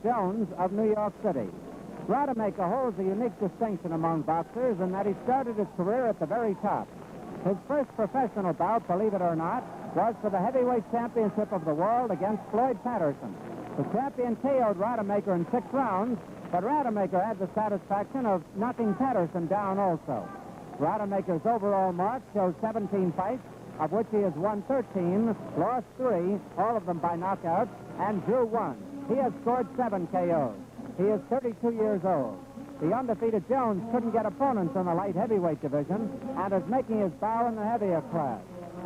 Jones of New York City. Rademacher holds a unique distinction among boxers in that he started his career at the very top. His first professional bout, believe it or not, was for the heavyweight championship of the world against Floyd Patterson. The champion KO'd Rademacher in 6 rounds, but Rademacher had the satisfaction of knocking Patterson down also. Rademacher's overall mark shows 17 fights, of which he has won 13, lost 3, all of them by knockout, and drew 1. He has scored 7 KOs. He is 32 years old. The undefeated Jones couldn't get opponents in the light heavyweight division and is making his bow in the heavier class.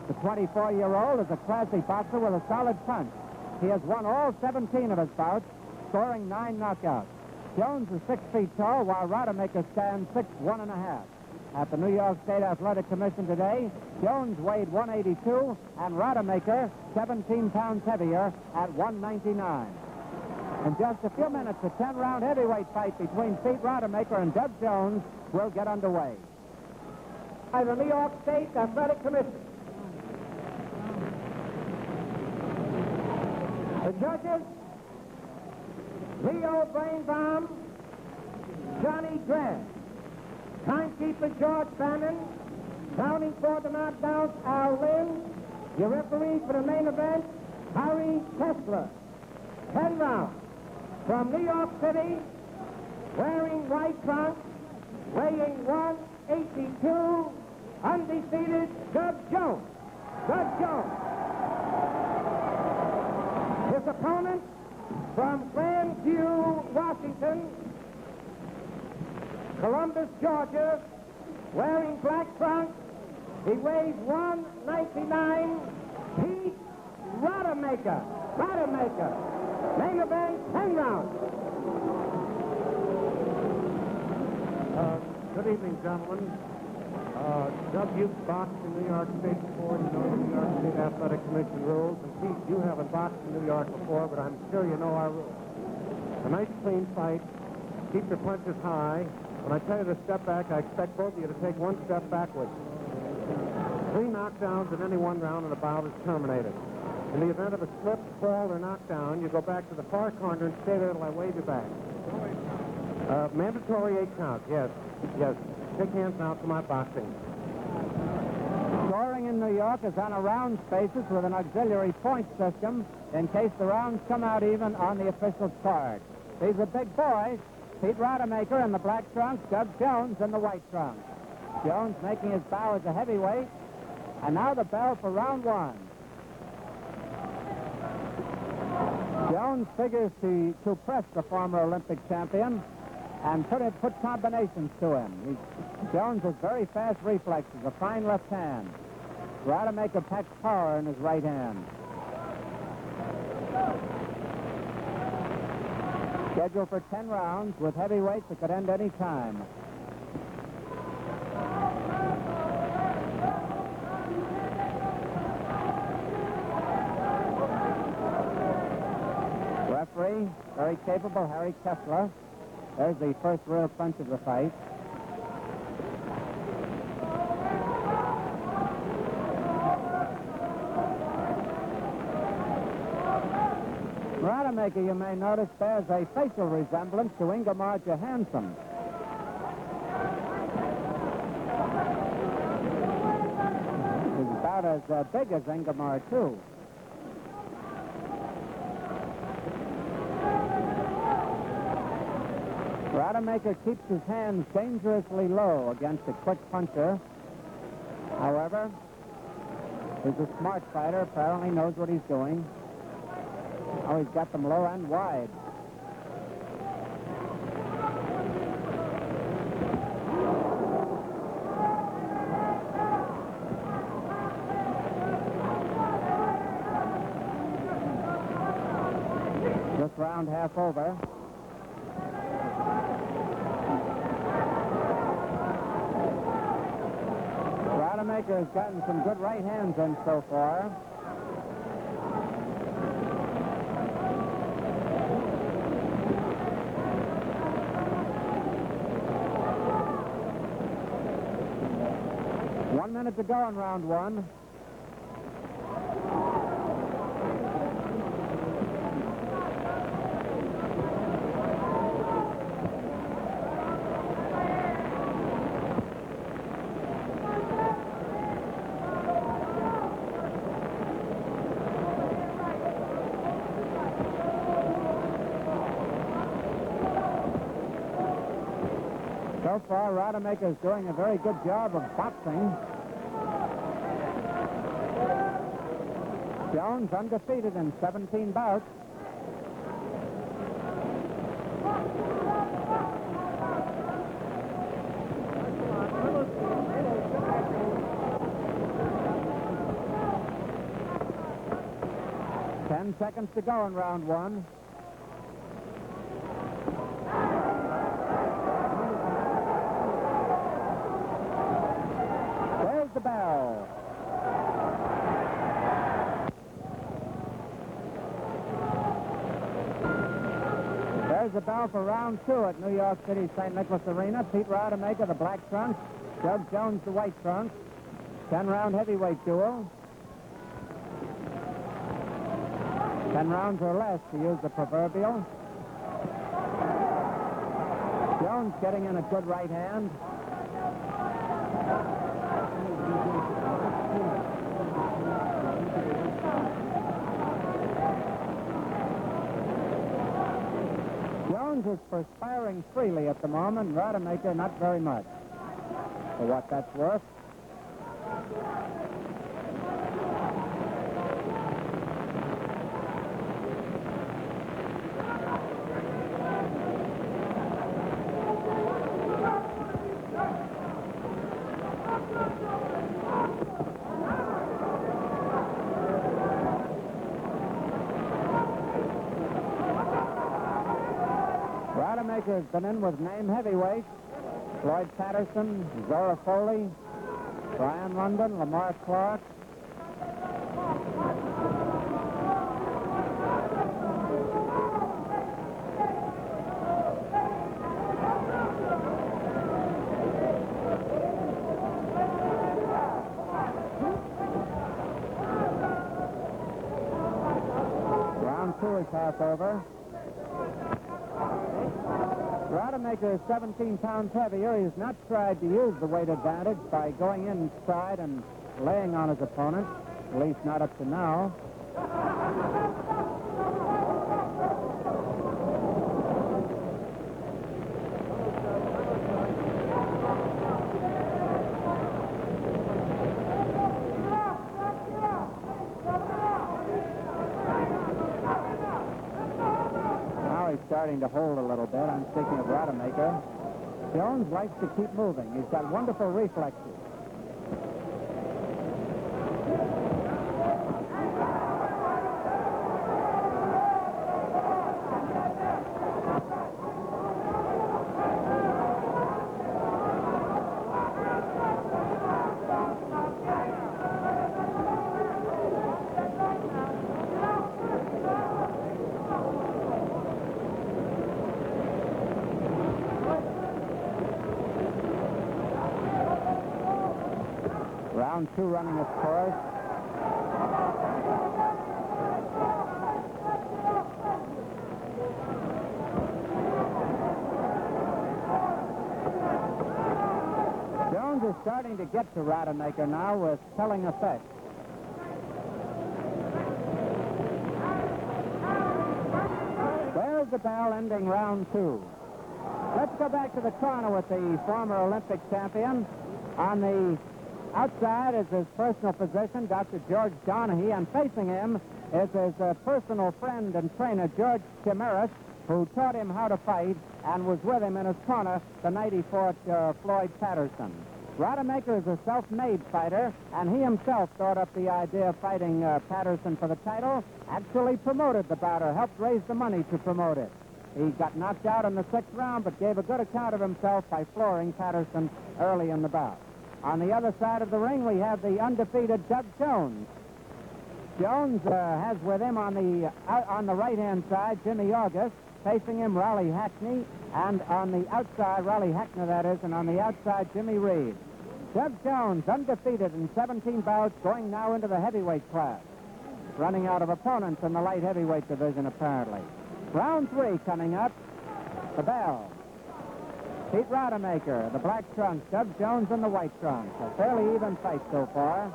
The 24-year-old is a classy boxer with a solid punch. He has won all 17 of his bouts, scoring 9 knockouts. Jones is 6 feet tall, while Rademacher stands 6'1½". At the New York State Athletic Commission today, Jones weighed 182 and Rademacher 17 pounds heavier at 199. In just a few minutes, a 10-round heavyweight fight between Pete Rademacher and Dub Jones will get underway. By the New York State Athletic Commission. The judges, Leo Brainbaum, Johnny Dredd. Timekeeper George Bannon. Counting for the knockdowns, Al Lynn. Your referee for the main event, Harry Kessler. 10 rounds. From New York City, wearing white trunks, weighing 182, undefeated, Dub Jones. Dub Jones. His opponent from Grandview, Washington, Columbus, Georgia, wearing black trunks. He weighs 199, Pete Rademacher. Rademacher. Main event, 10 rounds. Good evening, gentlemen. Dub, you've boxed in New York State before. You know the New York State Athletic Commission rules. And Pete, you haven't boxed in New York before, but I'm sure you know our rules. A nice, clean fight. Keep your punches high. When I tell you to step back, I expect both of you to take 1 step backwards. 3 knockdowns in any 1 round and a bout is terminated. In the event of a slip, fall, or knockdown, you go back to the far corner and stay there till I wave you back. Mandatory 8 counts, yes. Yes. Shake hands now. Come out boxing. Scoring in New York is on a rounds basis with an auxiliary point system in case the rounds come out even on the official card. These are big boys. Pete Rademacher in the black trunks, Dub Jones in the white trunks. Jones making his bow as a heavyweight. And now the bell for round 1. Jones figures to press the former Olympic champion and put combinations to him. Jones has very fast reflexes, a fine left hand. Rademacher packs power in his right hand. Scheduled for 10 rounds with heavyweights that could end any time. Referee, very capable, Harry Kessler. There's the first real punch of the fight. Rademacher, you may notice, bears a facial resemblance to Ingemar Johansson. He's about as big as Ingemar, too. Rademacher keeps his hands dangerously low against a quick puncher. However, he's a smart fighter, apparently knows what he's doing. Oh, he's got them low and wide. This round half over. Rademacher has gotten some good right hands in so far. One minute to go in round 1. far, Rademacher's doing a very good job of boxing. Jones undefeated in 17 bouts. Seconds to go in round one. There's the bell. There's the bell for round two at New York City St. Nicholas Arena. Pete Rademacher, the black trunks. Judge Jones, the white trunks. 10-round heavyweight duel. 10 rounds or less, to use the proverbial. Jones getting in a good right hand. Jones is perspiring freely at the moment. Rademacher not very much, for what that's worth. Rademacher has been in with name heavyweights: Floyd Patterson, Zora Foley, Brian London, Lamar Clark. Round two is half over. Rademacher is 17 pounds heavier. He has not tried to use the weight advantage by going inside and laying on his opponent, at least not up to now. Starting to hold a little bit. I'm speaking of Rademacher. Jones likes to keep moving. He's got wonderful reflexes. Round two running its course. Jones is starting to get to Rademacher now with telling effect. There's the bell ending round two. Let's go back to the corner with the former Olympic champion. On the outside is his personal physician, Dr. George Donahue, and facing him is his personal friend and trainer, George Chimeras, who taught him how to fight and was with him in his corner the night he fought Floyd Patterson. Rademacher is a self-made fighter, and he himself thought up the idea of fighting Patterson for the title, actually promoted the bout, or helped raise the money to promote it. He got knocked out in the 6th round, but gave a good account of himself by flooring Patterson early in the bout. On the other side of the ring, we have the undefeated Doug Jones. Jones has with him on the right-hand side Jimmy August, facing him Raleigh Hackney, and on the outside, Raleigh Hackney that is, and on the outside Jimmy Reed. Doug Jones, undefeated in 17 bouts, going now into the heavyweight class. Running out of opponents in the light heavyweight division, apparently. Round three coming up. The bell. Pete Rademacher, the black trunks, Doug Jones in the white trunks. A fairly even fight so far.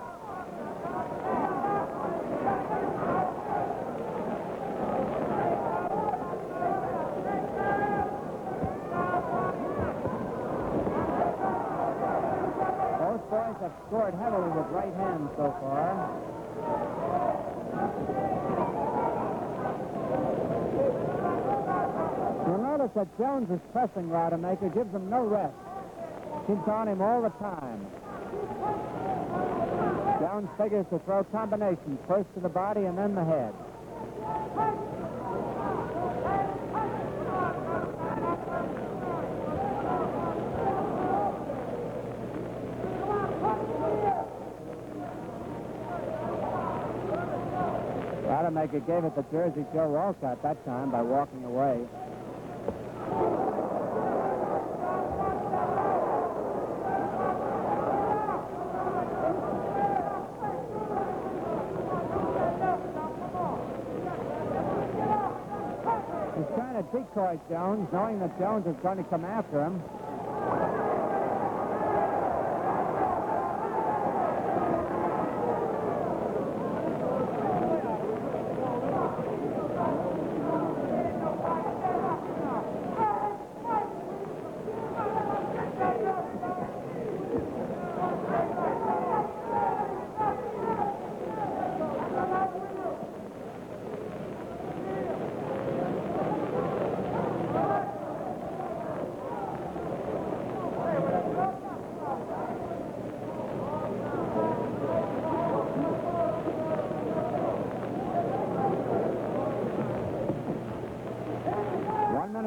scored heavily with right hand so far. You'll notice that Jones is pressing Rademacher, gives him no rest. Keeps on him all the time. Jones figures to throw combinations, first to the body and then the head. Rademacher gave it to Jersey Joe Walcott that time by walking away. He's trying to decoy Jones, knowing that Jones is going to come after him.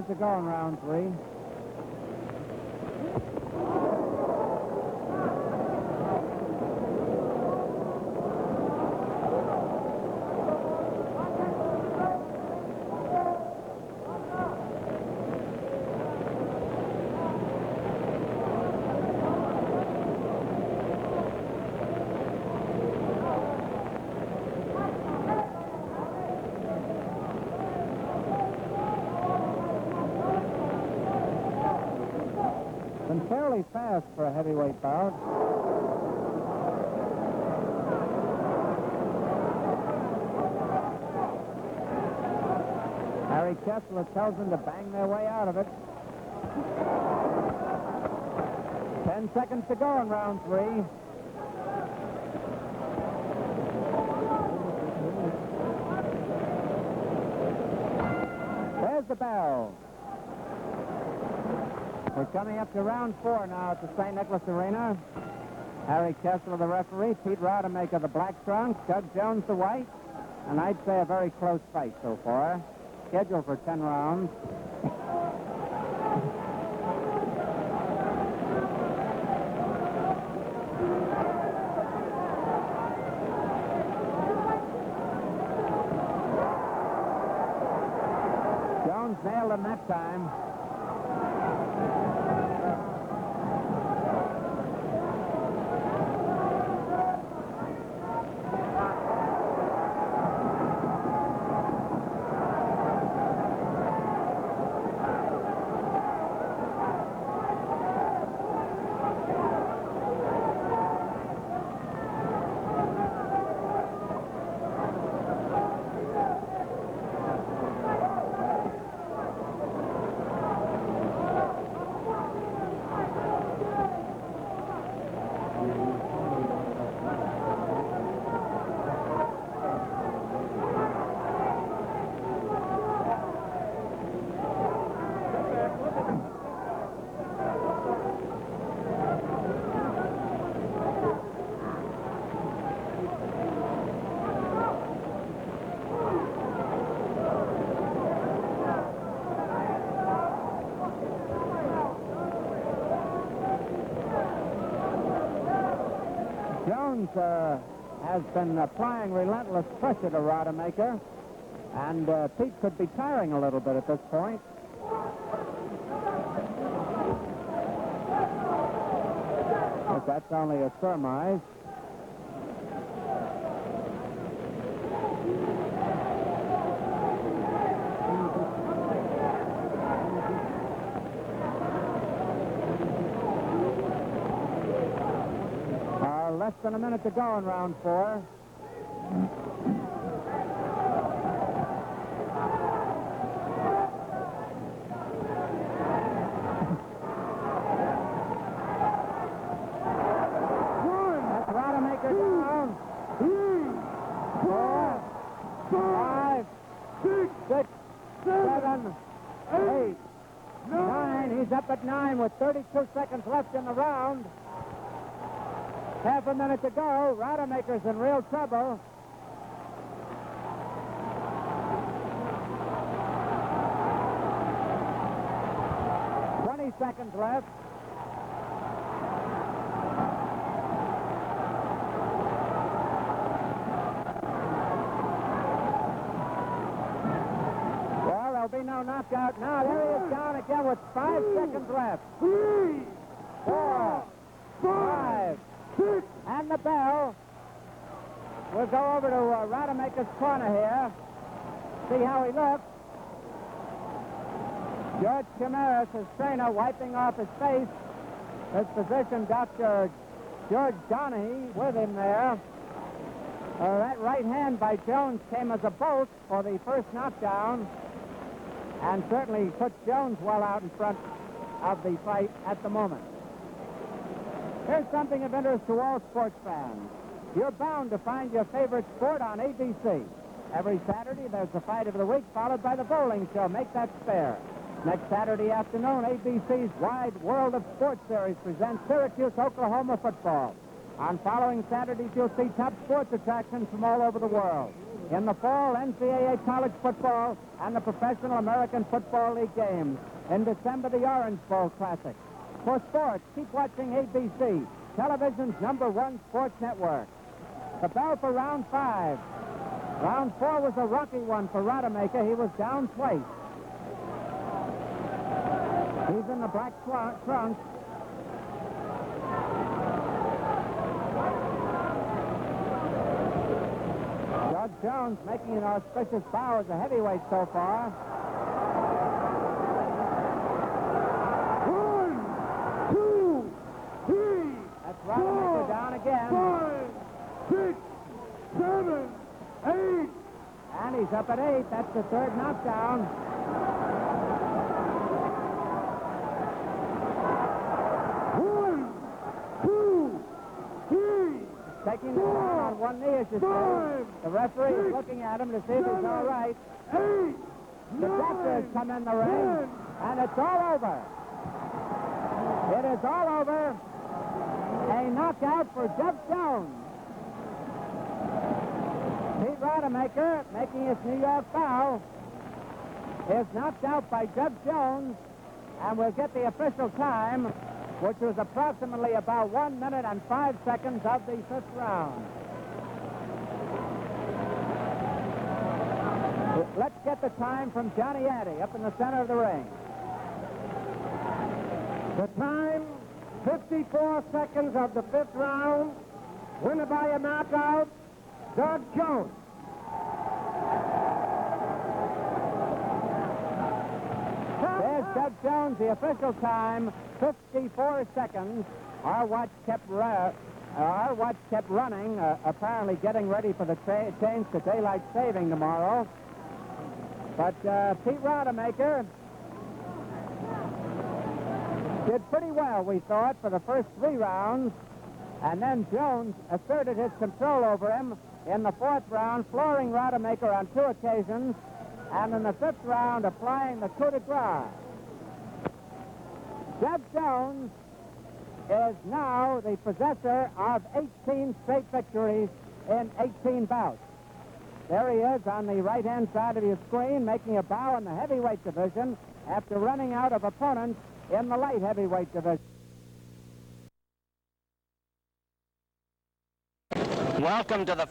To go in round three. Been fairly fast for a heavyweight bout. Harry Kessler tells them to bang their way out of it. 10 seconds to go in round three. There's the bell. We're coming up to round four now at the St. Nicholas Arena. Harry Kessler, the referee, Pete Rademacher, the black trunks, Doug Jones, the white, and I'd say a very close fight so far. Scheduled for 10 rounds. Jones nailed him that time. Jones has been applying relentless pressure to Rademacher, and Pete could be tiring a little bit at this point. But that's only a surmise. Less than a minute to go in round four. That's 6, 7, 8, 9. He's up at 9 with 32 seconds left in the round. Half a minute to go. Rademacher's in real trouble. Seconds left. Well, there'll be no knockout now. There he is down again with 5 seconds left. 3, 4, 5, 6. And the bell. We'll go over to Rademacher's corner here. See how he looks. George Chimeras, his trainer, wiping off his face. His physician, Dr. George Donahue, with him there. That right hand by Jones came as a bolt for the first knockdown and certainly puts Jones well out in front of the fight at the moment. Here's something of interest to all sports fans. You're bound to find your favorite sport on ABC. Every Saturday, there's the fight of the week, followed by the bowling show. Make that spare. Next Saturday afternoon, ABC's Wide World of Sports Series presents Syracuse, Oklahoma football. On following Saturdays, you'll see top sports attractions from all over the world. In the fall, NCAA college football and the Professional American Football League games. In December, the Orange Bowl Classic. For sports, keep watching ABC, television's #1 sports network. The bell for round 5. Round 4 was a rocky one for Rademacher. He was down twice. He's in the black trunk. Judge Jones making an auspicious bow as a heavyweight so far. 1, 2, 3. That's Rademacher down again. 5, 6, 7, 8. And he's up at 8. That's the third knockdown. 1, 2, 3. Taking the down on one knee, as you say. The referee is looking at him to see if he's all right. 8. The doctors come in the ring, and it's all over. It is all over. A knockout for Jeff Jones. Pete Rademacher, making his New York bow, is knocked out by Jeff Jones, and we'll get the official time, which was approximately about 1 minute and 5 seconds of the 5th round. Let's get the time from Johnny Addy up in the center of the ring. The time, 54 seconds of the 5th round. Winner by a knockout, Doug Jones. There's Doug Jones, the official time, 54 seconds. Our watch kept running, apparently getting ready for the change to daylight saving tomorrow. But Pete Rademacher did pretty well, we thought, for the first 3 rounds. And then Jones asserted his control over him in the 4th round, flooring Rademacher on 2 occasions, and in the 5th round, applying the coup de grace. Jeff Jones is now the possessor of 18 straight victories in 18 bouts. There he is on the right-hand side of your screen, making a bow in the heavyweight division after running out of opponents in the light heavyweight division. Welcome to the